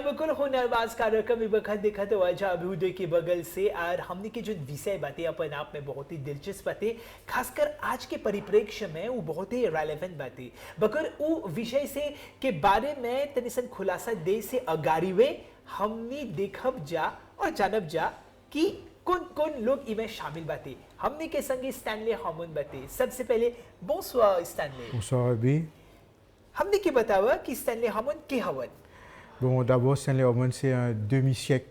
बिल्कुल हुनरबाज कार्यक्रम में बखत देखा तो आज अभ्युदय के बगल से और हमने के जो विषय बातें अपन आप में बहुत ही दिलचस्प बातें खासकर आज के परिप्रेक्ष्य में वो बहुत ही रेलेवेंट बातें बकर वो विषय से के बारे में तनिसन खुलासा दे से अगारीवे हमने देखब जा और जानब जा कि कौन कौन लोग इमें शामिल बातें हमने के संगे स्टैनली हार्मन बातें सबसे पहले bonsoir स्टैनली Bonsoir Ruby. हमने के बतावा कि स्टैनली हार्मन के हवन Bon, d'abord, Stanley Hormone, c'est un demi-siècle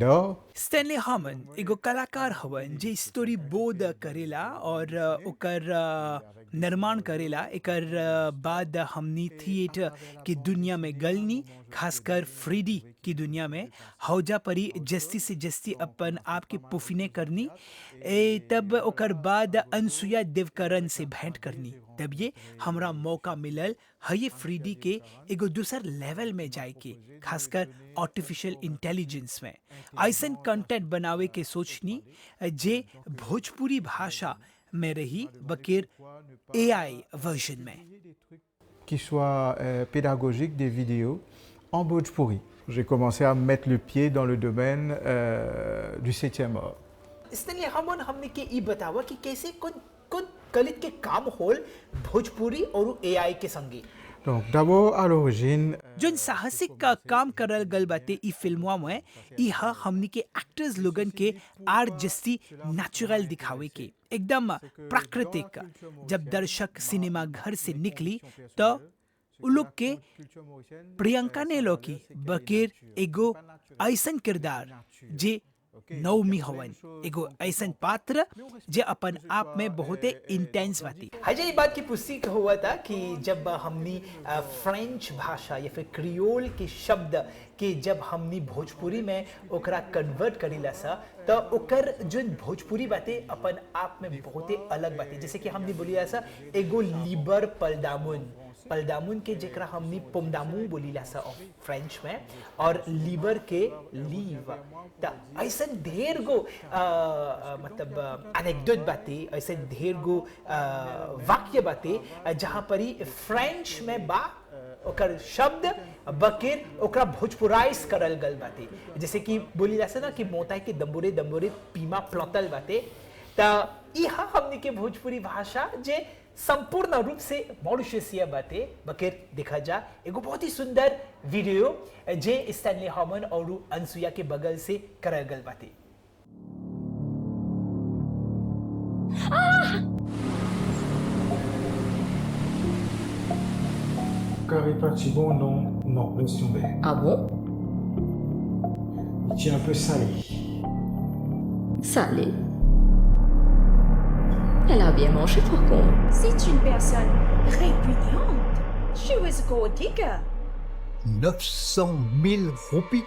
d'or. Stanley Harman एगो कलाकार हवन जे स्टोरी बोर्ड करेला और ओकर निर्माण करेला एकर बाद हमनी थिएटर की दुनिया में गलनी खासकर फ्रीडी की दुनिया में हौजा परी जस्ती से जस्ती अपन आप के पुफिने करनी तब ओकर बाद अनसुया देवकरण से भेंट करनी तब ये हमरा मौका मिलल है फ्रीडी के एगो दूसर लेवल में जाए के खासकर आर्टिफिशियल इंटेलिजेंस में ऐसन कंटेंट बनावे के सोचनी जे भोजपुरी भाषा में रही बकेर एआई वर्जन में Qui soit pédagogique, des vidéos en Bhojpuri. J'ai commencé à mettre le pied dans le domaine du 7e art. इसलिए हमने के ई बतावा कि कैसे कौन कौन कलित के काम होल भोजपुरी और एआई के संगे Donc, d'abord, à l'origine, जोन साहसिक का काम करल गल बाते ई फिल्मवा में इहा हमनी के एक्टर्स लोगन के आर जस्ती नेचुरल दिखावे के एकदम प्राकृतिक जब दर्शक सिनेमा घर से निकली तो उ लोग के प्रियंका ने लोकी बकेर एगो ऐसन किरदार जे नौमी हवन एगो ऐसन पात्र जे अपन आप में बहुत इंटेंस बाती हजे ये बात की पुष्टि हुआ था कि जब हमनी फ्रेंच भाषा या फिर क्रियोल के शब्द के जब हमनी भोजपुरी में ओकरा कन्वर्ट करीला सा तो ओकर जो भोजपुरी बातें अपन आप में बहुत अलग बातें जैसे कि हमनी बोलिया सा एगो लीबर पलदामुन के जेकरा हमनी पोमदामू बोलीला सा फ्रेंच में और लीवर के लीव त ऐसन ढेर गो मतलब एनेक्डोट बातें ऐसे ढेर गो वाक्य बातें जहाँ परी फ्रेंच में बा ओकर शब्द बकेर ओकरा भोजपुराइज करल गल बातें जैसे कि बोलीला सा ना कि मोता के दम्बुरे दम्बुरे पीमा प्लौतल बातें त इहा हमनी के भोजपुरी भाषा जे संपूर्ण रूप से मॉरिशसीय बातें बकेर देखा जा एगो बहुत ही सुंदर वीडियो जे स्टैनली हार्मन और अनसुया के बगल से करल गल बातें Carré Patibon, non, non, laisse tomber. Ah bon? Il tient un peu salé. Salé. Elle a bien mangé par contre. C'est une personne répugnante. She was a gold digger. 900 000 roupies.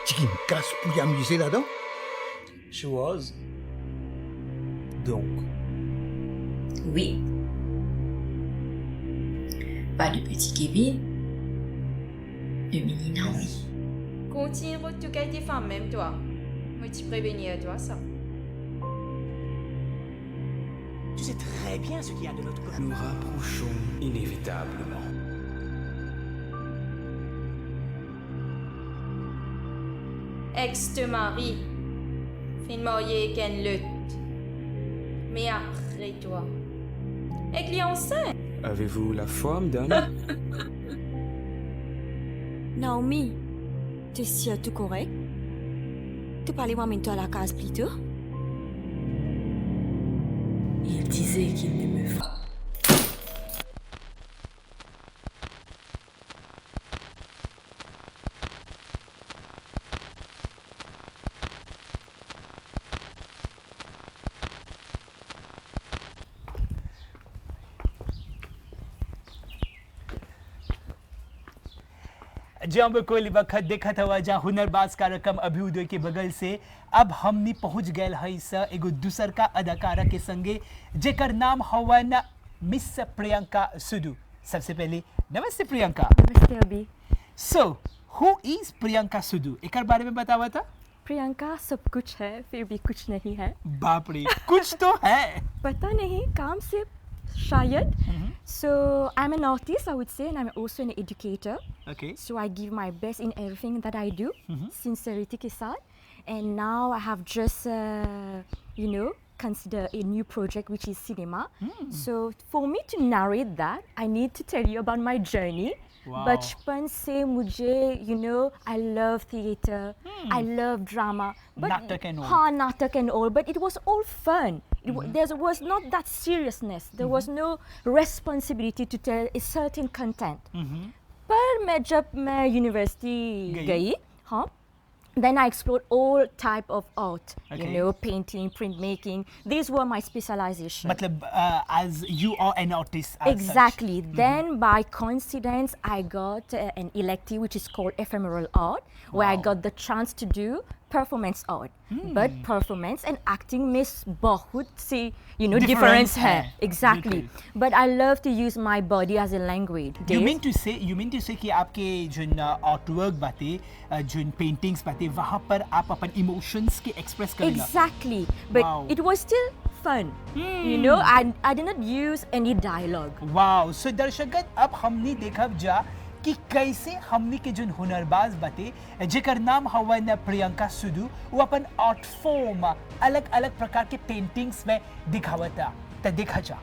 Tu qui me casse pour y amuser là-dedans? She was. Donc. Oui. Pas de petit Kevin. De mini Naomi. Continue de te tes femmes, même toi. Moi, tu prévenir à toi ça. Tu sais très bien ce qu'il y a de l'autre côté. Nous rapprochons inévitablement. Ex te marie. Fin marié qu'elle lutte. Mais après toi. Et lui enceinte. Avez-vous la foi, madame? Naomi, t'es sûr tout correct? Tu parlais moi toi à la case plutôt? Il disait qu'il ne me fera. जब कोई वक्त देखा था जहाँ हुनरबाज कार्यक्रम अभ्युदय के बगल से अब हमनी पहुंच गए है स एगो दूसर का अदाकारा के संगे जेकर नाम हवन मिस प्रियंका सुदू सबसे पहले नमस्ते प्रियंका नमस्ते अभी सो हु इज प्रियंका सुदू एक बारे में बतावा था प्रियंका सब कुछ है फिर भी कुछ नहीं है बाप रे कुछ तो है पता नहीं काम से Shayad. So I'm an artist, I would say, and I'm also an educator. Okay. So I give my best in everything that I do, sincerity ke saath. And now I have just, consider a new project, which is cinema. So for me to narrate that, I need to tell you about my journey. Wow. Bachpan se mujhe, I love theatre, I love drama. But Natak and all. Natak and all. But it was all fun. There was not that seriousness. There was no responsibility to tell a certain content. पर मैं जब मैं university गई, then I explored all type of art, painting, printmaking. These were my specialization. मतलब as you are an artist. As Exactly. Then by coincidence, I got an elective which is called ephemeral art, where I got the chance to do performance art. But performance and acting में बहुत सी difference है. Exactly. But I love to use my body as a language. You mean to say कि आपके जो artwork बातें, जो paintings बातें, वहाँ पर आप अपन emotions के express करेंगे. Exactly. But it was still fun. I did not use any dialogue. Wow. So दर्शकगण अब हमने देखा जा कि कैसे हमने के जो हुनरबाज बातें जेकर नाम हवन प्रियंका सुदू वो अपन आर्ट फॉर्म अलग अलग प्रकार के पेंटिंग्स में दिखावता तो देखा जा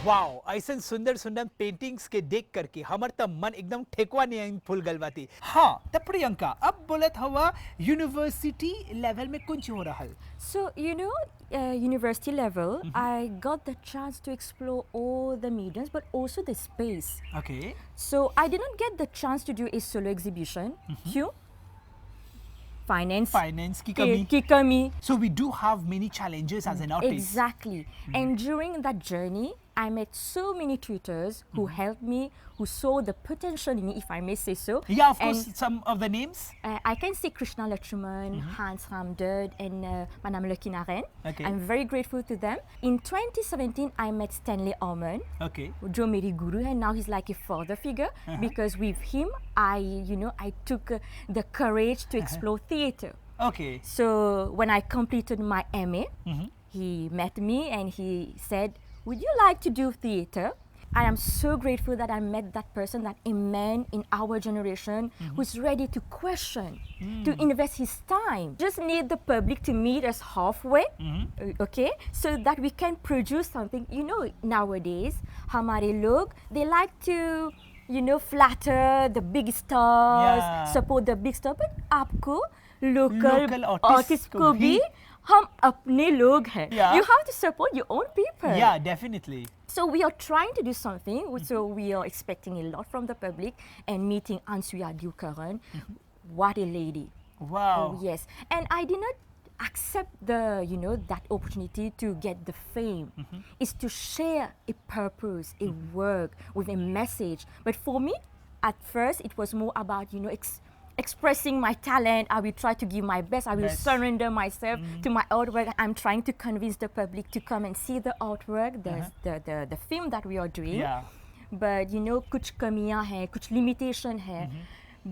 वाओ ऐसे सुंदर सुंदर पेंटिंग्स के देख करके हमार त मन एकदम ठेकुआ नहीं फूल गलबाती हाँ त प्रियंका अब बोलत हवा यूनिवर्सिटी लेवल में कुछ हो रहा है So university level I got the chance to explore all the mediums but also the space. Okay. So I did not get the chance to do a solo exhibition. क्यों? Finance की कमी. So we do have many challenges as an artist. Exactly. And during that journey, I met so many tutors who helped me, who saw the potential in me, if I may say so. Yeah, of course, some of the names. I can say Krishna Lachuman, Hans Ramdud, and Madame Le Kinaren. Okay. I'm very grateful to them. In 2017, I met Stanley Orman. Okay. Jo meri guru hai, now he's like a father figure because with him, I took the courage to explore theatre. Okay. So when I completed my MA, he met me and he said, would you like to do theatre? I am so grateful that I met that person, that a man in our generation who's ready to question, to invest his time. Just need the public to meet us halfway, okay, so that we can produce something. You know, nowadays, हमारे लोग, they like to, you know, flatter the big stars, Yeah. support the big stars. But आपको local Local artists को को भी भी हम अपने लोग हैं. Yeah. You have to support your own people. Yeah, definitely. So we are trying to do something. So we are expecting a lot from the public and meeting Ansuya Devkaran. What a lady! Wow. Oh, yes, and I did not accept the, you know, that opportunity to get the fame. Is to share a purpose, a work with a message. But for me, at first, it was more about, you know, expressing my talent. I will try to give my best. I will Best. surrender myself to my artwork. I'm trying to convince the public to come and see the artwork, the film that we are doing. Yeah. But you know, कुछ कमियां हैं, कुछ limitation है.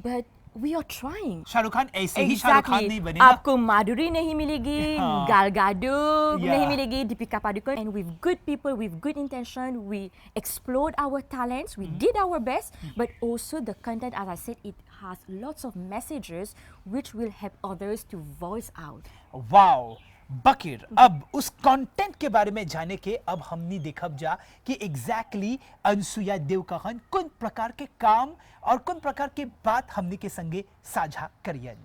But we are trying. Shahrukh Khan ऐसे ही शाहरुख खान नहीं बने ना. आपको माधुरी नहीं मिलेगी, हाँ. गाल गाडोट Yeah. नहीं मिलेगी, Deepika Padukone. And with good people, with good intention, we explored our talents. We did our best, but also the content, as I said, it has lots of messages which will help others to voice out. Wow बकीर, अब उस content के बारे में जाने के अब हमने देखब जा कि एग्जैक्टली अनसुया देवकाहन कौन प्रकार के काम और कौन प्रकार के बात हमने के संगे साझा करियन.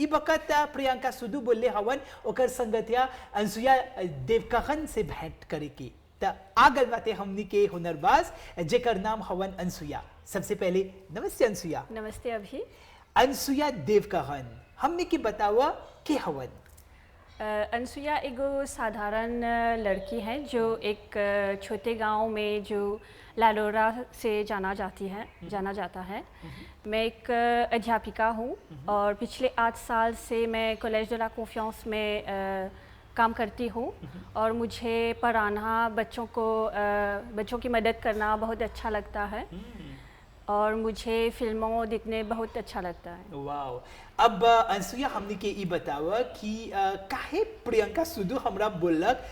ई वक्त प्रियंका सुदू बोले हवन ओकर संगतिया अनसुया देवकाहन से भेंट करे की. त आगल बातें हमनी के हुनरबाज जेकर नाम हवन अनसुया. सबसे पहले नमस्ते अनसुया. नमस्ते अभी. अनसुया देवकाहन हमनी के बतावा के हवन. अनसुया एगो साधारण लड़की है जो एक छोटे गांव में जो लालोरा से जाना जाता है. मैं एक अध्यापिका हूँ और पिछले 8 साल से मैं कॉलेज de la Confiance में काम करती हूँ और मुझे पढ़ाना, बच्चों की मदद करना बहुत अच्छा लगता है और मुझे फिल्मों देखने बहुत अच्छा लगता है. वाओ. अब अनसुया हमनी के ई बतावा कि काहे प्रियंका सुदू हमरा बोलक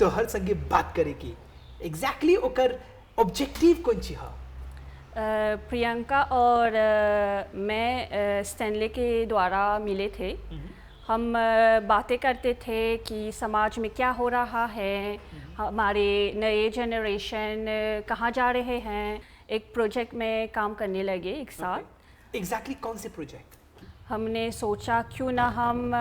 तोहर संगे बात करे की. एग्जैक्टली ओकर ऑब्जेक्टिव कौन ची है? प्रियंका और मैं स्टैनले के द्वारा मिले थे. हम बातें करते थे कि समाज में क्या हो रहा है, हमारे नए जनरेशन कहाँ जा रहे हैं. एक प्रोजेक्ट में काम करने लगे एक साथ. एग्जैक्टली कौन से प्रोजेक्ट? हमने सोचा क्यों ना हम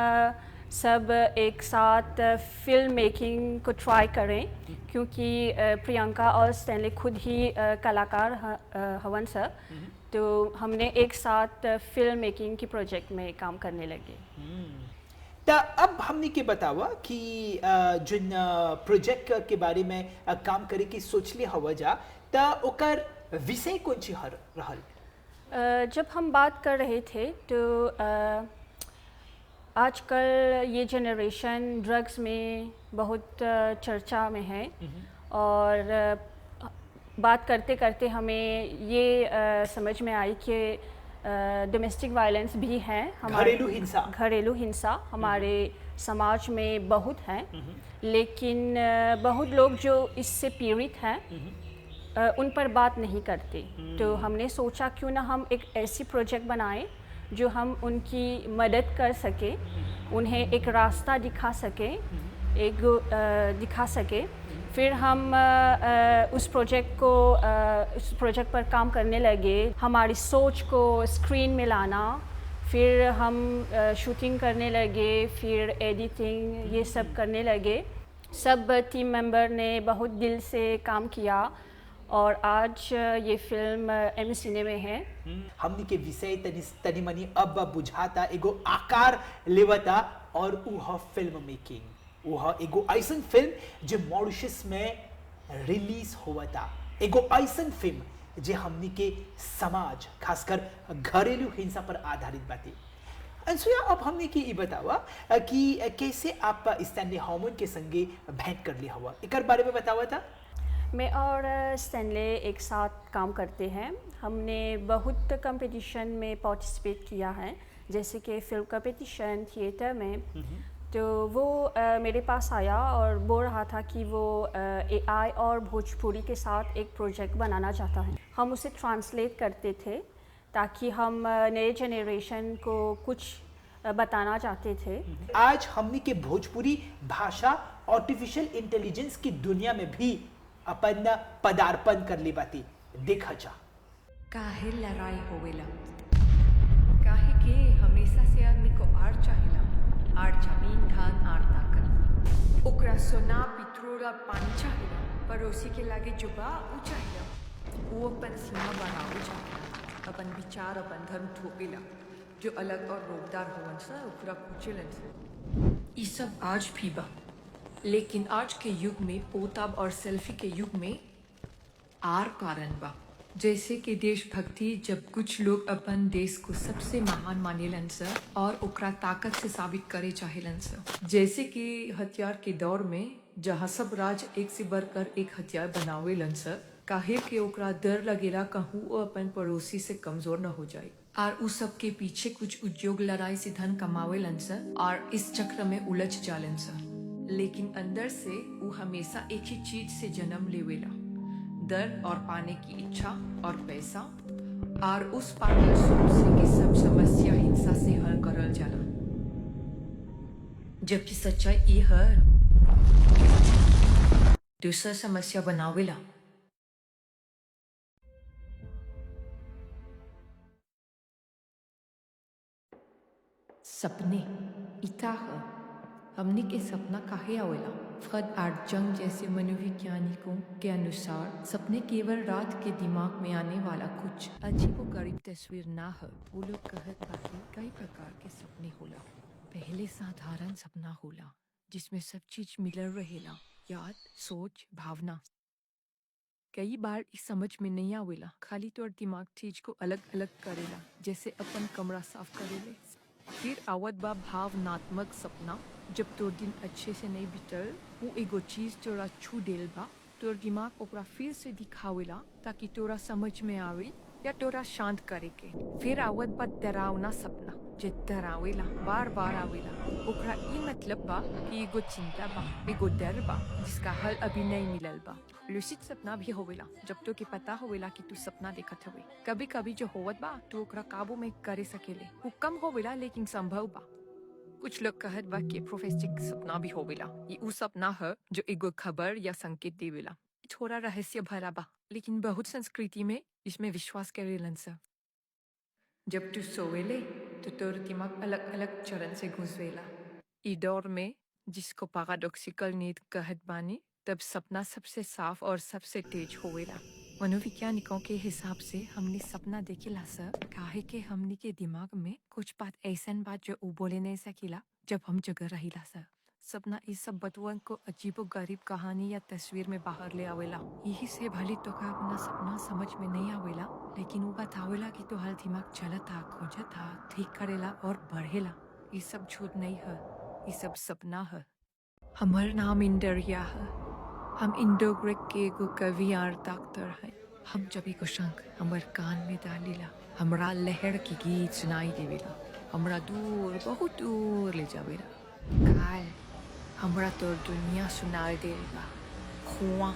सब एक साथ फिल्म मेकिंग को ट्राई करें, क्योंकि प्रियंका और स्टैनले खुद ही कलाकार हवन सर. तो हमने एक साथ फिल्म मेकिंग की प्रोजेक्ट में काम करने लगे. तो अब हमने के बतावा कि जिन प्रोजेक्ट के बारे में काम करे की सोचले हवा जा तो ओकर विषय कौन ची रहल? जब हम बात कर रहे थे तो आजकल ये जनरेशन ड्रग्स में बहुत चर्चा में है और बात करते करते हमें ये समझ में आई कि डोमेस्टिक वायलेंस भी है, घरेलू हिंसा हमारे समाज में बहुत है. लेकिन बहुत लोग जो इससे पीड़ित हैं उन पर बात नहीं करते. तो हमने सोचा क्यों ना हम एक ऐसी प्रोजेक्ट बनाएं जो हम उनकी मदद कर सके, उन्हें एक रास्ता दिखा सके. फिर हम उस प्रोजेक्ट पर काम करने लगे. हमारी सोच को स्क्रीन में लाना, फिर हम शूटिंग करने लगे, फिर एडिटिंग, ये सब करने लगे. सब टीम मेंबर ने बहुत दिल से काम किया और आज ये फिल्म एम सिने में है. हमनी के विषय तनी मनी अब बुझाता, एगो आकार लेवता और वह फिल्म मेकिंग. वह एगो ऐसन फिल्म जो मॉरिशस में रिलीज हुआ था, एगो ऐसन फिल्म जो हमनी के समाज खासकर घरेलू हिंसा पर आधारित बाती. अनसुया अब हमने की ये बतावा कि कैसे आप स्टैनले हार्मोन के संगे भेंट कर लिया हुआ, एक बारे में बतावा था. मैं और स्टैनले एक साथ काम करते हैं. हमने बहुत कंपटीशन में पार्टिसिपेट किया है, जैसे कि फिल्म कंपटीशन थिएटर में, तो वो मेरे पास आया और बोल रहा था कि वो एआई और भोजपुरी के साथ एक प्रोजेक्ट बनाना चाहता है। हम उसे ट्रांसलेट करते थे ताकि हम नए जनरेशन को कुछ बताना चाहते थे। आज हमने के भोजपुरी भाषा आर्टिफिशियल इंटेलिजेंस की दुनिया में भी अपन पदार्पण कर ले बाती देखा जा। काहे लड़ाई होवेला, काहे के हमेशा से आदमी को आड़ चाहिला, आड़ जमीन धान आड़ ताकत, ओकरा सोना पित्रोल और पानी चाहिला, पड़ोसी के लागे जुबा उ चाहिला, वो अपन सीमा बढ़ावे चाहिला, अपन विचार अपन धर्म थोपेला, जो अलग और रोकदार होवन सा ओकरा पूछेलन सा। ये सब आज भी बा, लेकिन आज के युग में पोताब और सेल्फी के युग में आर कारण बा। जैसे कि देशभक्ति, जब कुछ लोग अपन देश को सबसे महान मानेलन सा और ओकरा ताकत से साबित करे चाहेलन सा। जैसे कि हथियार के दौर में जहाँ सब राज एक से बढ़कर एक हथियार बनावेलन सा, काहे के ओकरा डर लगेला कहूँ वो अपन पड़ोसी से कमजोर न हो जाए, और उस सब के पीछे कुछ उद्योग लड़ाई से धन कमावेलन सा और इस चक्र में उलझ जालन सा। लेकिन अंदर से वो हमेशा एक ही चीज से जन्म लेवेला, डर और पाने की इच्छा और पैसा, और उस पागल सोच से कि सब समस्या हिंसा से हल करल जाला, जबकि सच्चाई ये है दूसरा समस्या बनावेला। सपने इता है, हमने के सपना काहे आवेला? फ्रेड आर्टजंग जैसे मनोवैज्ञानिकों के अनुसार सपने केवल रात के दिमाग में आने वाला कुछ अजीबोगरीब तस्वीर ना है। वो लोग कहत बाकी कई प्रकार के सपने होला। पहले साधारण सपना होला जिसमें सब चीज मिलल रहेला, याद, सोच, भावना। कई बार इस समझ में नहीं आवेला, खाली तोर दिमाग चीज को अलग अलग करेला, जैसे अपन कमरा साफ करेले। फिर आवत बा भावनात्मक सपना, जब तोर दिन अच्छे से नहीं बीतल, वो एगो चीज तोरा छू देल बा, तोर दिमाग ओकरा फिर से दिखावेला ताकि तोरा समझ में आवे या तोरा शांत करे के। फिर आवत बा डरावना सपना, जे डरावेला, बार बार आवेला। ओकरा ई मतलब बा कि एगो चिंता बा, एगो डर बा जिसका हल अभी नहीं मिलल बा। लूसिड सपना भी होवेला, जब तो के पता होवेला कि तू सपना देखत हवे। कभी कभी जो होवत बा तू ओकरा काबू में करे सकेले, वो कम होवेला लेकिन संभव बा। कुछ लोग कहत बा कि प्रोफेटिक सपना भी होवेला, ये उ सपना है जो एगो खबर या संकेत देवेला। थोड़ा रहस्य भरा बा, लेकिन बहुत संस्कृति में इसमें विश्वास करेलन सा। जब तू सोवेले तो तोर दिमाग अलग अलग चरण से गुजरेला। ई दौर में जिसको पैराडॉक्सिकल नींद कहत बानी, तब सपना सबसे साफ और सबसे तेज होवेला। मनोवैज्ञानिकों के हिसाब से हमने सपना देखेला सा काहे के हमनी के दिमाग में कुछ बात ऐसन बात जो बोले नहीं सकीला जब हम जगह रहीला सा। सपना इस सब बतुअन को अजीबो गरीब कहानी या तस्वीर में बाहर ले आवेला। यही से भले तो का अपना सपना समझ में नहीं आवेला, लेकिन वो बतावेला कि तो हर दिमाग चलता, खोजता, ठीक करेला और बढ़ेला। ये सब झूठ नहीं है, ये सब सपना है। हमार नाम इंदरिया है, हम इंडो ग्रीक के एगो कवि और डॉक्टर है। हम जब एगो शंख हमार कान में डालीला, हमरा लहर की गीत सुनाई देवेला, हमरा दूर बहुत दूर ले जावेला। काल हमरा तोर दुनिया सुनाई देला, खुआ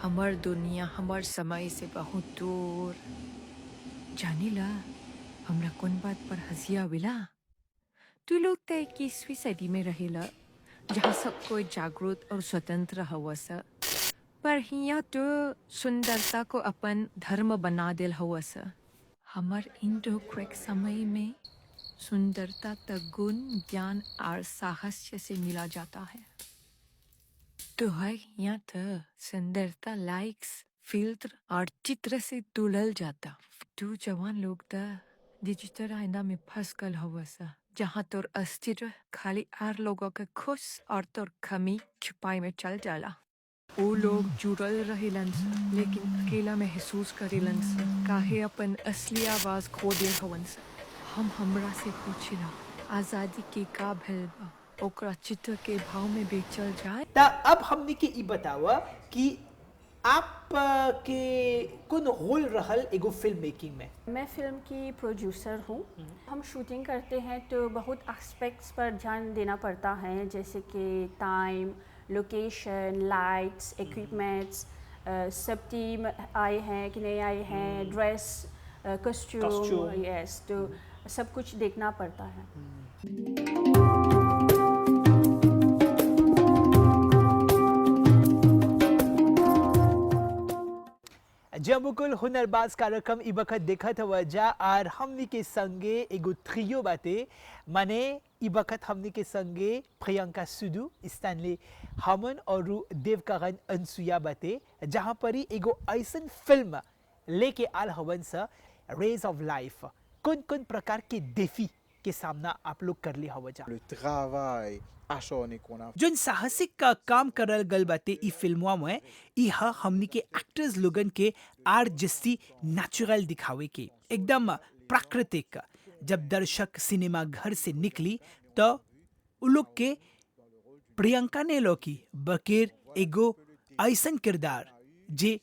हमार दुनिया हमार समय से बहुत दूर। जानिला हमरा कौन बात पर हंसी आवेला? तू लोग तो 21वीं सदी में रहेला, जहाँ सब कोई जागरूक और स्वतंत्र हुआ सा, पर हिया तो सुंदरता को अपन धर्म बना दिल हुआ सा। हमार इंडो ग्रीक समय में सुंदरता तक गुण, ज्ञान और साहस से मिला जाता है। तो है यहाँ तो सुंदरता लाइक्स, फिल्टर और चित्र से तुलल जाता। तू जवान लोग तो डिजिटल आईना में फंस गल हुआ सा, जहाँ तोर अस्तित्व खाली आर लोगों के खुश और तोर कमी छुपाई में चल जाला। वो लोग जुड़ल रहेलन सा, लेकिन अकेला महसूस करेलन सा, काहे अपन असली आवाज खो दे हवन सा। हम हमरा से पूछिला आजादी के का भइल बा, ओकरा चित्र के भाव में बेचल जाए। ता अब हमने के ई बतावा कि आप के कौन रोल रहल एगो फिल्म मेकिंग में? मैं फिल्म की प्रोड्यूसर हूँ। हम शूटिंग करते हैं तो बहुत एस्पेक्ट्स पर ध्यान देना पड़ता है, जैसे कि टाइम, लोकेशन, लाइट्स, इक्विपमेंट्स, सब टीम आए हैं कि नहीं आए हैं, ड्रेस, कॉस्ट्यूम, यस, तो सब कुछ देखना पड़ता है। जमुकुल हुनरबाज कार्यक्रम ई वक्त देखत वजा और हमनी के संगे एगो थ्रियो बाते, माने ई वक्त हमनी के संगे प्रियंका सुदू, स्टैनली हमन और देवकरण अनसुया बाते, जहाँ पर ही एगो ऐसन फिल्म लेके आल हवन सा रेज ऑफ लाइफ। कौन कौन प्रकार के défi के सामना आप लोग कर ली हवजा? Le travail acharné qu'on a जोन साहसिक का काम करल गल बाते ई फिल्मवा में, ई हमनी के एक्टर्स लोगन के आर जस्ती नेचुरल दिखावे के, एकदम प्राकृतिक। जब दर्शक सिनेमा घर से निकली तो उ लोग के प्रियंका ने लोकी बकेर एगो ऐसन किरदार जे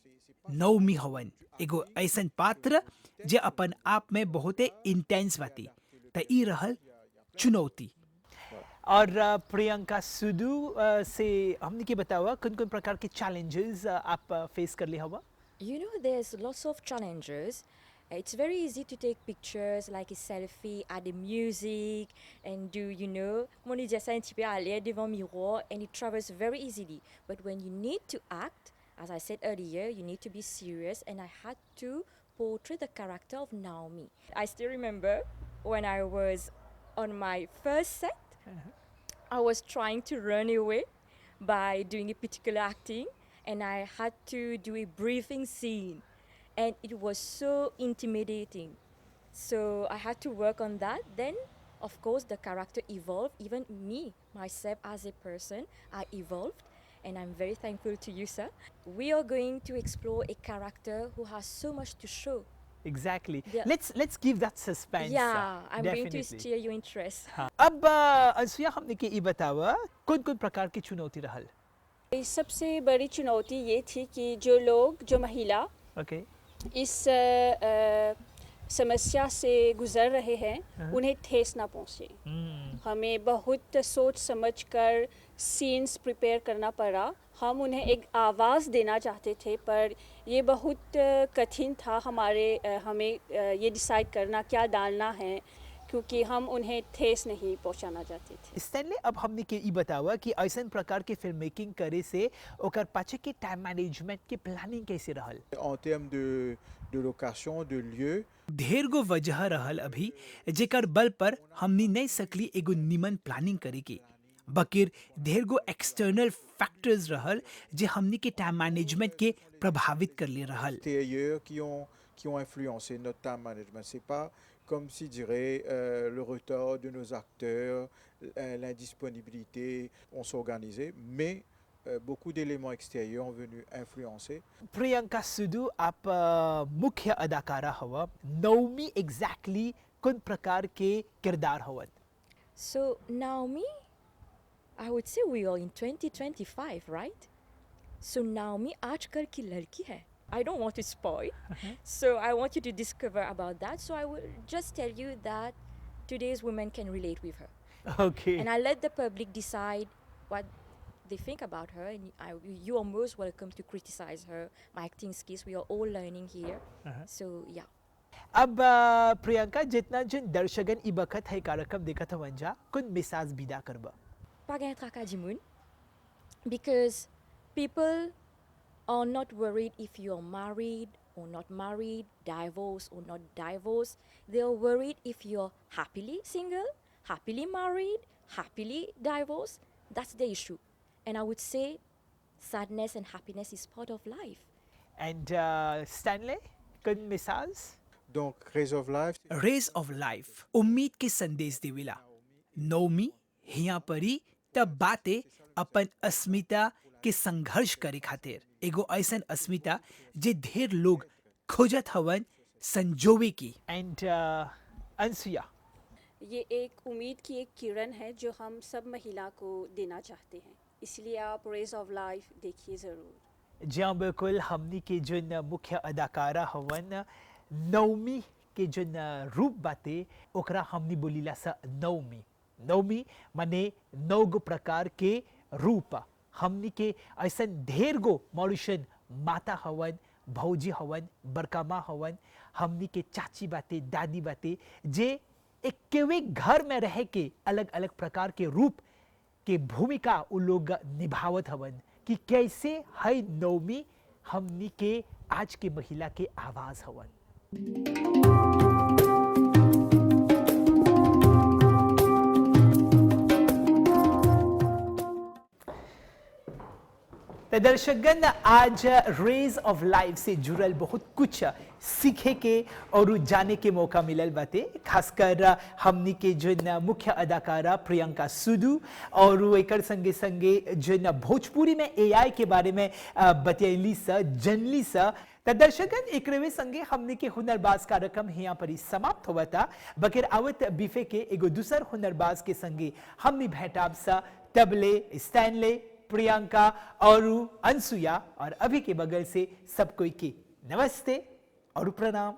नौमी हवन, एगो ऐसन पात्र जे अपन आप में बहुत इंटेंस बाती, त ई रहल चुनौती। और प्रियंका सुदू से हमने के बतावा कौन कौन प्रकार के चैलेंजेस आप फेस कर ले हवा? You know, there's lots of challenges. It's very easy to take pictures like a selfie, add the music, and do, you know, moni jaisa un petit peu aller devant miroir, and it travels very easily. But when you need to act, as I said earlier, you need to be serious, and I had to portray the character of Naomi. I still remember when I was on my first set, I was trying to run away by doing a particular acting, and I had to do a briefing scene, and it was so intimidating. So I had to work on that. Then, of course, the character evolved. Even me, myself as a person, I evolved, and I'm very thankful to you, sir. We are going to explore a character who has so much to show. Exactly. Yeah. Let's give that suspense. Yeah, I'm going to definitely. steer your interest. हाँ। अब अंसुया हमने के ई बतावा कौन कौन प्रकार की चुनौती रहल? सबसे बड़ी चुनौती ये थी कि जो महिला ओके इस समस्या से गुजर रहे हैं, उन्हें ठेस ना पहुँचे। हमें बहुत सोच समझ कर सीन्स प्रिपेयर करना पड़ा। हम उन्हें एक आवाज़ देना चाहते थे, पर ये बहुत कठिन था हमें ये डिसाइड करना क्या डालना है, क्योंकि हम उन्हें ठेस नहीं पहुंचाना चाहते थे। स्टैनली, अब हमने के ई बतावा कि ऐसन प्रकार के फिल्म मेकिंग करे से ओकर पाछे के टाइम मैनेजमेंट के प्लानिंग कैसे रहल? en termes de location, de lieu. ढेर गो वजह रहल अभी जेकर बल पर हमनी नहीं सकली एगो निमन प्लानिंग करे के, बकिर ढेर गो एक्सटर्नल फैक्टर्स रहल जे हमनी के टाइम मैनेजमेंट के प्रभावित कर ले रहल। Extérieurs qui ont influencé notre time management. C'est pas comme si, je dirais, le retard de nos acteurs, l'indisponibilité, on s'organisait, mais beaucoup d'éléments extérieurs ont venu influencer. Priyanka सुदू, आप मुख्य अदाकारा हवा, नौमी एग्जैक्टली कौन प्रकार के किरदार हवन? So, Naomi, I would say we are in 2025, right? So, Naomi आजकल की लड़की है. I don't want to spoil, so I want you to discover about that. So I will just tell you that today's women can relate with her. Okay. And I let the public decide what they think about her. And you are most welcome to criticize her, my acting skills. We are all learning here. So, yeah. अब प्रियंका, जितना जन दर्शकन ई बखत है कार्यक्रम देखत हवन जा, कौन मिसाज बिदा करबा? Pas gain traka jimoun, because people are not worried if you're married or not married, divorced or not divorced. They are worried if you're happily single, happily married, happily divorced. That's the issue. And I would say sadness and happiness is part of life. And Stanley, कौन मिसाज? Donc, Rays of Life, rays of life उम्मीद के संदेश देवेला। नौमी हिया परी तब बाते अपन अस्मिता के संघर्ष करे खातिर, एगो ऐसन अस्मिता जे ढेर लोग खोजत हवन संजोवे की। एंड अंसुया, ये एक उम्मीद की एक किरण है जो हम सब महिला को देना चाहते हैं, इसलिए आप रेज ऑफ लाइफ देखिए ज़रूर। जहाँ बिल्कुल हमनी के जोन मुख्य अदाकारा हवन नवमी के जोन रूप बाते ओकरा हमनी बोलीला सा नवमी। नवमी माने 9 गो प्रकार के रूप। हमनी के ऐसा ढेर गो मॉरिशन माता हवन, भौजी हवन, बड़का माँ हवन, हमनी के चाची बाते, दादी बाते, जे एक घर में रह के अलग अलग प्रकार के रूप के भूमिका उ लोग निभावत हवन कि कैसे है नवमी हमनी के आज के महिला के आवाज हवन। तो दर्शकगण आज रेज ऑफ लाइफ से जुड़ल बहुत कुछ सीखे के और जाने के मौका मिलल बाते। खासकर हमनी के जो मुख्य अदाकारा प्रियंका सुदू और एकर संगे संगे जो भोजपुरी में एआई के बारे में बतैली सा जनली सा। तो दर्शकगण एकरवे संगे हमनी के हुनरबाज कार्यक्रम यहाँ पर ही समाप्त हुआ था। बगैर आवत बिफे के एगो दूसर हुनरबाज के संगे हमनी भेटाब सा तबले स्टैनले प्रियंका और अंसुया और अभी के बगल से सब कोई की नमस्ते और प्रणाम।